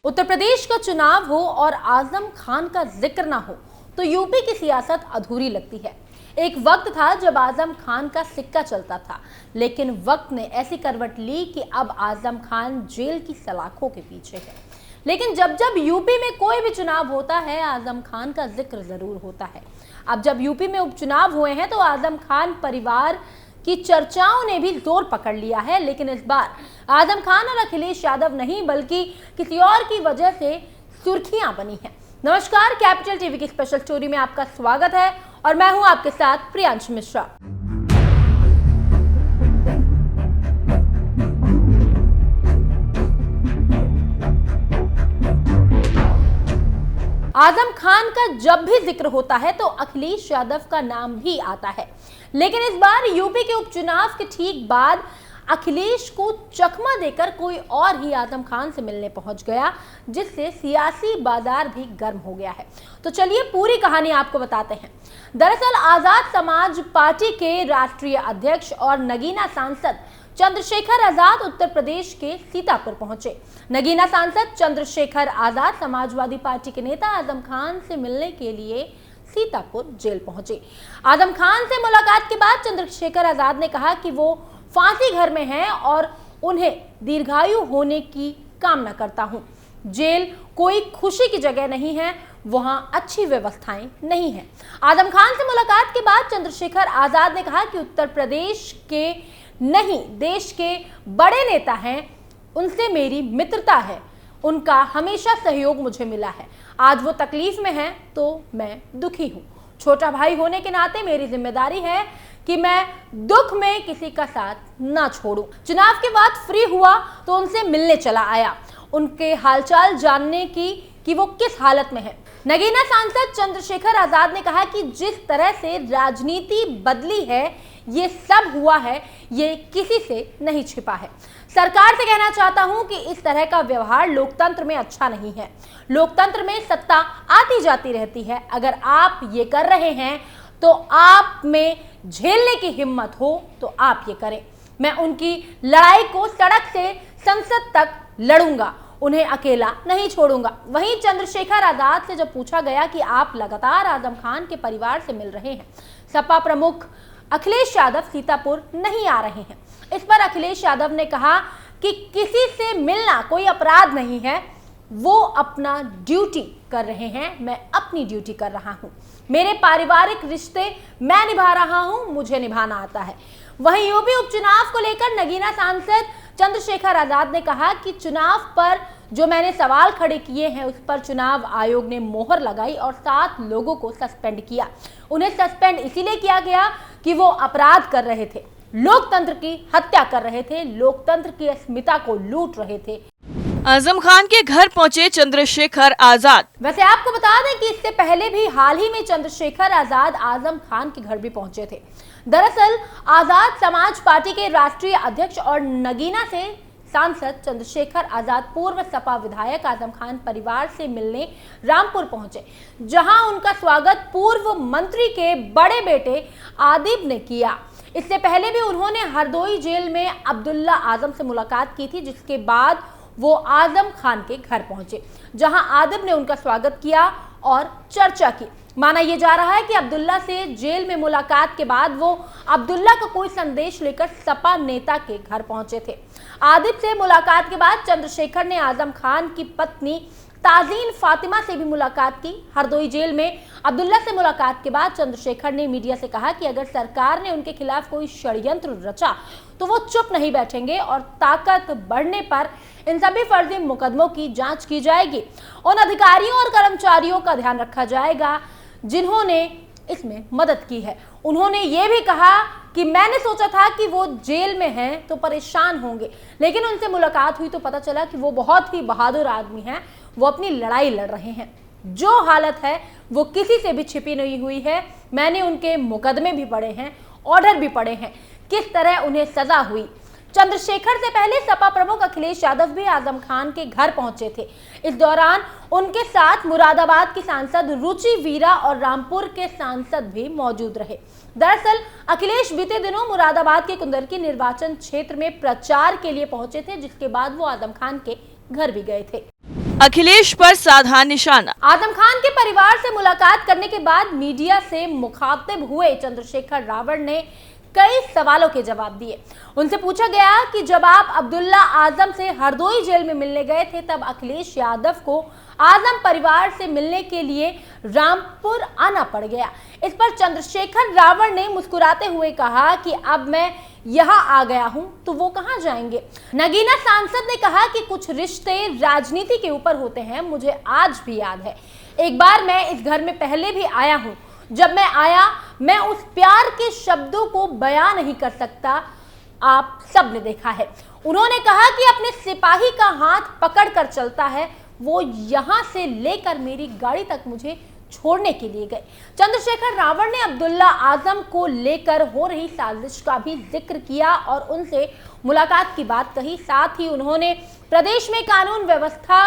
उत्तर प्रदेश का चुनाव हो और आजम खान का जिक्र ना हो तो यूपी की सियासत अधूरी लगती है। एक वक्त था जब आजम खान का सिक्का चलता था, लेकिन वक्त ने ऐसी करवट ली कि अब आजम खान जेल की सलाखों के पीछे है। लेकिन जब जब यूपी में कोई भी चुनाव होता है, आजम खान का जिक्र जरूर होता है। अब जब यूपी में उपचुनाव हुए हैं तो आजम खान परिवार की चर्चाओं ने भी जोर पकड़ लिया है। लेकिन इस बार आजम खान और अखिलेश यादव नहीं बल्कि किसी और की वजह से सुर्खियां बनी हैं। नमस्कार, कैपिटल टीवी की स्पेशल स्टोरी में आपका स्वागत है और मैं हूं आपके साथ प्रियांश मिश्रा। आजम खान का जब भी जिक्र होता है तो अखिलेश यादव का नाम भी आता है। लेकिन इस बार यूपी के उपचुनाव के ठीक बाद अखिलेश को चकमा देकर कोई और ही आजम खान से मिलने पहुंच गया, जिससे सियासी बाजार भी गर्म हो गया है। तो चलिए पूरी कहानी आपको बताते हैं। दरअसल आजाद समाज पार्टी के राष्ट्रीय अध्यक्ष और नगीना सांसद चंद्रशेखर आजाद उत्तर प्रदेश के सीतापुर पहुंचे। नगीना सांसद चंद्रशेखर आजाद समाजवादी पार्टी के नेता आजम खान से मिलने के लिए सीतापुर जेल पहुंचे। आजम खान से मुलाकात के बाद चंद्रशेखर आजाद ने कहा कि वो फांसी घर में हैं और उन्हें दीर्घायु होने की कामना करता हूं। जेल कोई खुशी की जगह नहीं है, वहां अच्छी व्यवस्थाएं नहीं है। आजम खान से मुलाकात के बाद चंद्रशेखर आजाद ने कहा कि उत्तर प्रदेश के नहीं, देश के बड़े नेता हैं, उनसे मेरी मित्रता है, उनका हमेशा सहयोग मुझे मिला है। आज वो तकलीफ में हैं तो मैं दुखी हूं। छोटा भाई होने के नाते मेरी जिम्मेदारी है कि मैं दुख में किसी का साथ ना छोड़ूं। चुनाव के बाद फ्री हुआ तो उनसे मिलने चला आया, उनके हालचाल जानने की कि वो किस हालत में है। नगीना सांसद चंद्रशेखर आजाद ने कहा कि जिस तरह से राजनीति बदली है, ये सब हुआ है, ये किसी से नहीं छिपा है। सरकार से कहना चाहता हूं कि इस तरह का व्यवहार लोकतंत्र में अच्छा नहीं है। लोकतंत्र में सत्ता आती जाती रहती है। अगर आप ये कर रहे हैं तो आप में झेलने की हिम्मत हो तो आप ये करें। मैं उनकी लड़ाई को सड़क से संसद तक लड़ूंगा, उन्हें अकेला नहीं छोड़ूंगा। वहीं चंद्रशेखर आजाद से जब पूछा गया कि आप लगातार आजम खान के परिवार से मिल रहे हैं, सपा प्रमुख अखिलेश यादव सीतापुर नहीं आ रहे हैं, इस पर अखिलेश यादव ने कहा कि किसी से मिलना कोई अपराध नहीं है, वो अपना ड्यूटी कर रहे हैं, मैं अपनी ड्यूटी कर रहा हूं। मेरे पारिवारिक रिश्ते मैं निभा रहा हूं, मुझे निभाना आता है। वहीं यूपी उपचुनाव को लेकर नगीना सांसद चंद्रशेखर आजाद ने कहा कि चुनाव पर जो मैंने सवाल खड़े किए हैं उस पर चुनाव आयोग ने मोहर लगाई और 7 लोगों को सस्पेंड किया। उन्हें सस्पेंड इसीलिए किया गया कि वो अपराध कर रहे थे, लोकतंत्र की हत्या कर रहे थे, लोकतंत्र की अस्मिता को लूट रहे थे। आजम खान के घर पहुंचे चंद्रशेखर आजाद। वैसे आपको बता दें कि इससे पहले भी हाल ही में चंद्रशेखर आजाद आजम खान के घर भी पहुंचे थे। दरअसल आजाद समाज पार्टी के राष्ट्रीय अध्यक्ष और नगीना से सांसद चंद्रशेखर आजाद पूर्व सपा विधायक आजम खान परिवार से मिलने रामपुर पहुंचे, जहां उनका स्वागत पूर्व मंत्री के बड़े बेटे आदिब ने किया। इससे पहले भी उन्होंने हरदोई जेल में अब्दुल्ला आजम से मुलाकात की थी, जिसके बाद वो आजम खान के घर पहुंचे, जहां आदिब ने उनका स्वागत किया और चर्चा की। माना यह जा रहा है कि अब्दुल्ला से जेल में मुलाकात के बाद वो अब्दुल्ला का कोई संदेश लेकर सपा नेता के घर पहुंचे थे। आदिब से मुलाकात के बाद चंद्रशेखर ने आजम खान की पत्नी ताजीन फातिमा से भी मुलाकात की। हरदोई जेल में अब्दुल्ला से मुलाकात के बाद चंद्रशेखर ने मीडिया से कहा कि अगर सरकार ने उनके खिलाफ कोई षड्यंत्र रचा तो वो चुप नहीं बैठेंगे और ताकत बढ़ने पर इन सभी फर्जी मुकदमों की जांच की जाएगी। उन अधिकारियों और कर्मचारियों का ध्यान रखा जाएगा जिन्होंने इसमें मदद की है। उन्होंने ये भी कहा कि मैंने सोचा था कि वो जेल में हैं तो परेशान होंगे, लेकिन उनसे मुलाकात हुई तो पता चला कि वो बहुत ही बहादुर आदमी हैं, वो अपनी लड़ाई लड़ रहे हैं। जो हालत है वो किसी से भी छिपी नहीं हुई है। मैंने उनके मुकदमे भी पढ़े हैं, ऑर्डर भी पढ़े हैं, किस तरह उन्हें सजा हुई। चंद्रशेखर से पहले सपा प्रमुख अखिलेश यादव भी आजम खान के घर पहुंचे थे। इस दौरान उनके साथ मुरादाबाद की सांसद रुचि वीरा और रामपुर के सांसद भी मौजूद रहे। दरअसल अखिलेश बीते दिनों मुरादाबाद के कुंदरकी निर्वाचन क्षेत्र में प्रचार के लिए पहुंचे थे, जिसके बाद वो आजम खान के घर भी गए थे। अखिलेश पर साधा निशाना। आजम खान के परिवार से मुलाकात करने के बाद मीडिया से मुखातिब हुए चंद्रशेखर रावण ने कई सवालों के जवाब दिए। उनसे पूछा गया कि जब आप अब्दुल्ला आजम से हरदोई जेल में मिलने गए थे तब अखिलेश यादव को आजम परिवार से मिलने के लिए रामपुर आना पड़ गया। इस पर चंद्रशेखर रावण ने मुस्कुराते हुए कहा कि अब मैं यहाँ आ गया हूँ तो वो कहाँ जाएंगे। नगीना सांसद ने कहा कि कुछ रिश्ते राजनीति के ऊपर होते हैं, मुझे आज भी याद है एक बार मैं इस घर में पहले भी आया हूँ, जब मैं आया मैं उस प्यार के शब्दों को बयां नहीं कर सकता, आप सब ने देखा है। उन्होंने कहा कि अपने सिपाही का हाथ पकड़ कर चलता है, वो यहां से लेकर मेरी गाड़ी तक मुझे छोड़ने के लिए गए। चंद्रशेखर रावण ने अब्दुल्ला आजम को लेकर हो रही साजिश का भी जिक्र किया और उनसे मुलाकात की बात कही। साथ ही उन्होंने प्रदेश में कानून व्यवस्था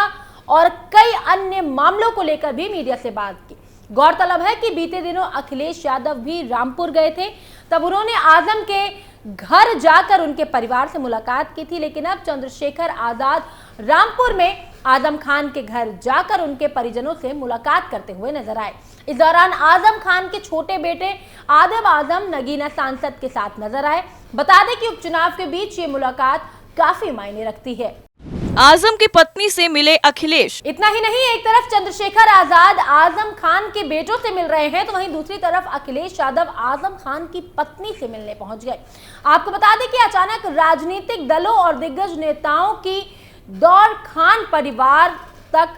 और कई अन्य मामलों को लेकर भी मीडिया से बात की। गौरतलब है कि बीते दिनों अखिलेश यादव भी रामपुर गए थे, तब उन्होंने आजम के घर जाकर उनके परिवार से मुलाकात की थी, लेकिन अब चंद्रशेखर आजाद रामपुर में आजम खान के घर जाकर उनके परिजनों से मुलाकात करते हुए नजर आए। इस दौरान आजम खान के छोटे बेटे आदम आजम नगीना सांसद के साथ नजर आए। बता दें कि उपचुनाव के बीच ये मुलाकात काफी मायने रखती है। आजम की पत्नी से मिले अखिलेश। इतना ही नहीं, एक तरफ चंद्रशेखर आजाद आजम खान के बेटों से मिल रहे हैं तो वहीं दूसरी तरफ अखिलेश यादव आजम खान की पत्नी से मिलने पहुंच गए। आपको बता दें कि अचानक राजनीतिक दलों और दिग्गज नेताओं की दौड़ खान परिवार तक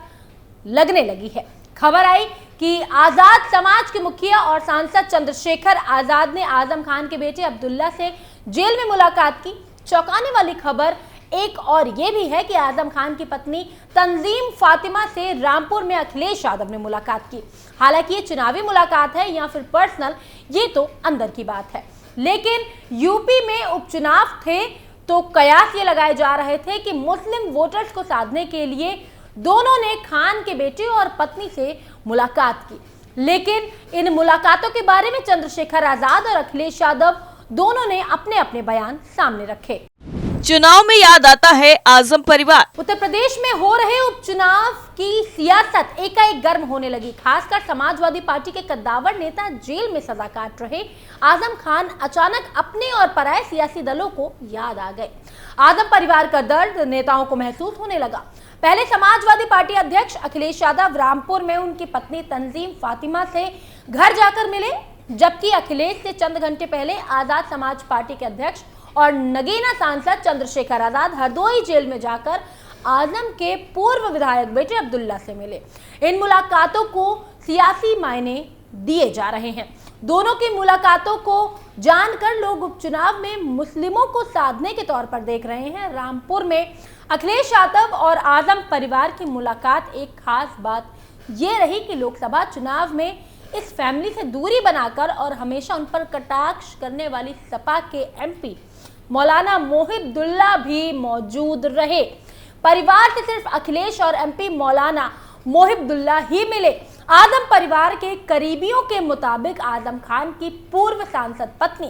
लगने लगी है। खबर आई कि आजाद समाज के मुखिया और सांसद चंद्रशेखर आजाद ने आजम खान के बेटे अब्दुल्ला से जेल में मुलाकात की। चौंकाने वाली खबर एक और ये भी है कि आजम खान की पत्नी तंजीम फातिमा से रामपुर में अखिलेश यादव ने मुलाकात की। हालांकि ये चुनावी मुलाकात है या फिर पर्सनल, ये तो अंदर की बात है। लेकिन यूपी में उपचुनाव थे तो कयास ये लगाए जा रहे थे कि मुस्लिम वोटर्स को साधने के लिए दोनों ने खान के बेटे और पत्नी से मुलाकात की। लेकिन इन मुलाकातों के बारे में चंद्रशेखर आजाद और अखिलेश यादव दोनों ने अपने अपने बयान सामने रखे। चुनाव में याद आता है आजम परिवार। उत्तर प्रदेश में हो रहे उपचुनाव की सियासत एकाएक गर्म होने लगी। खासकर समाजवादी पार्टी के कद्दावर नेता जेल में सजा काट रहे आजम खान अचानक अपने और पराये सियासी दलों को याद आ गए। आजम परिवार का दर्द नेताओं को महसूस होने लगा। पहले समाजवादी पार्टी अध्यक्ष अखिलेश यादव रामपुर में उनकी पत्नी तंजीम फातिमा से घर जाकर मिले, जबकि अखिलेश से चंद घंटे पहले आजाद समाज पार्टी के अध्यक्ष और नगीना सांसद चंद्रशेखर आजाद हरदोई जेल में जाकर आजम के पूर्व विधायक बेटे अब्दुल्ला से मिले। इन मुलाकातों को सियासी मायने दिए जा रहे हैं। दोनों की मुलाकातों को जानकर लोग उपचुनाव में मुस्लिमों को साधने के तौर पर देख रहे हैं। रामपुर में अखिलेश यादव और आजम परिवार की मुलाकात एक खास बात ये रही कि लोकसभा चुनाव में इस फैमिली से दूरी बनाकर और हमेशा उन पर कटाक्ष करने वाली सपा के एमपी मौलाना मोहिबुल्लाह भी मौजूद रहे। परिवार से सिर्फ अखिलेश और एमपी मौलाना मोहिबुल्लाह ही मिले। आजम परिवार के करीबियों के मुताबिक आजम खान की पूर्व सांसद पत्नी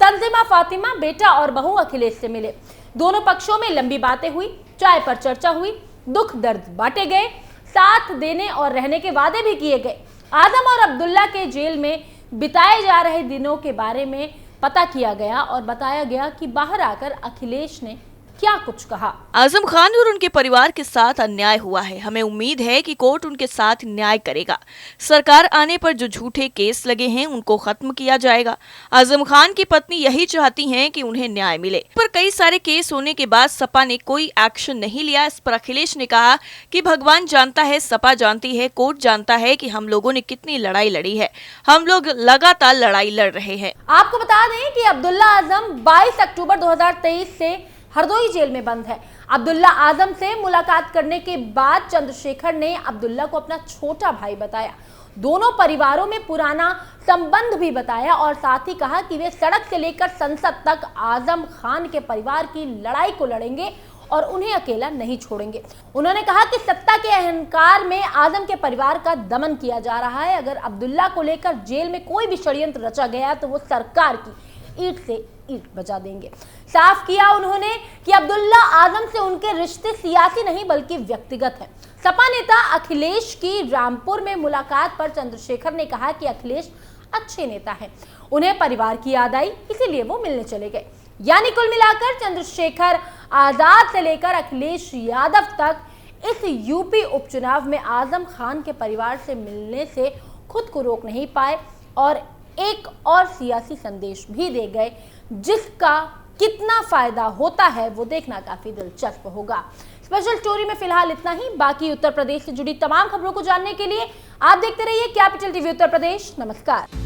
तंजीमा फातिमा बेटा और बहू अखिलेश से मिले। दोनों पक्षों में लंबी बातें हुई, चाय पर चर्चा हुई, दुख दर्द बांटे गए, साथ देने और रहने के वादे भी किए गए। आजम और अब्दुल्ला के जेल में बिताए जा रहे दिनों के बारे में पता किया गया और बताया गया कि बाहर आकर अखिलेश ने क्या कुछ कहा। आजम खान और उनके परिवार के साथ अन्याय हुआ है। हमें उम्मीद है कि कोर्ट उनके साथ न्याय करेगा। सरकार आने पर जो झूठे केस लगे हैं उनको खत्म किया जाएगा। आजम खान की पत्नी यही चाहती हैं कि उन्हें न्याय मिले। पर कई सारे केस होने के बाद सपा ने कोई एक्शन नहीं लिया। इस पर अखिलेश ने कहा कि भगवान जानता है, सपा जानती है, कोर्ट जानता है कि हम लोगों ने कितनी लड़ाई लड़ी है। हम लोग लगातार लड़ाई लड़ रहे हैं। आपको बता दें कि अब्दुल्ला आजम 22 अक्टूबर 2023 से हरदोई जेल में बंद है। अब्दुल्ला आजम से मुलाकात करने के बाद चंद्रशेखर ने अब्दुल्ला को अपना छोटा भाई बताया। दोनों परिवारों में पुराना संबंध भी बताया और साथ ही कहा कि वे सड़क से लेकर संसद तक आजम खान के परिवार की लड़ाई को लड़ेंगे और उन्हें अकेला नहीं छोड़ेंगे। उन्होंने कहा कि सत्ता के अहंकार में आजम के परिवार का दमन किया जा रहा है। अगर अब्दुल्ला को लेकर जेल में कोई भी षड्यंत्र रचा गया तो वो सरकार की ईंट से ईंट बजा देंगे। साफ किया उन्होंने कि अब्दुल्ला आजम से उनके रिश्ते सियासी नहीं बल्कि व्यक्तिगत हैं। सपा नेता अखिलेश की रामपुर में मुलाकात पर चंद्रशेखर ने कहा कि अखिलेश अच्छे नेता हैं, उन्हें परिवार की याद आई इसीलिए वो मिलने चले गए। यानी कुल मिलाकर चंद्रशेखर आजाद से लेकर अखिलेश यादव तक इस यूपी उपचुनाव में आजम खान के परिवार से मिलने से खुद को रोक नहीं पाए और एक और सियासी संदेश भी दे गए, जिसका कितना फायदा होता है वो देखना काफी दिलचस्प होगा। स्पेशल स्टोरी में फिलहाल इतना ही। बाकी उत्तर प्रदेश से जुड़ी तमाम खबरों को जानने के लिए आप देखते रहिए कैपिटल टीवी उत्तर प्रदेश। नमस्कार।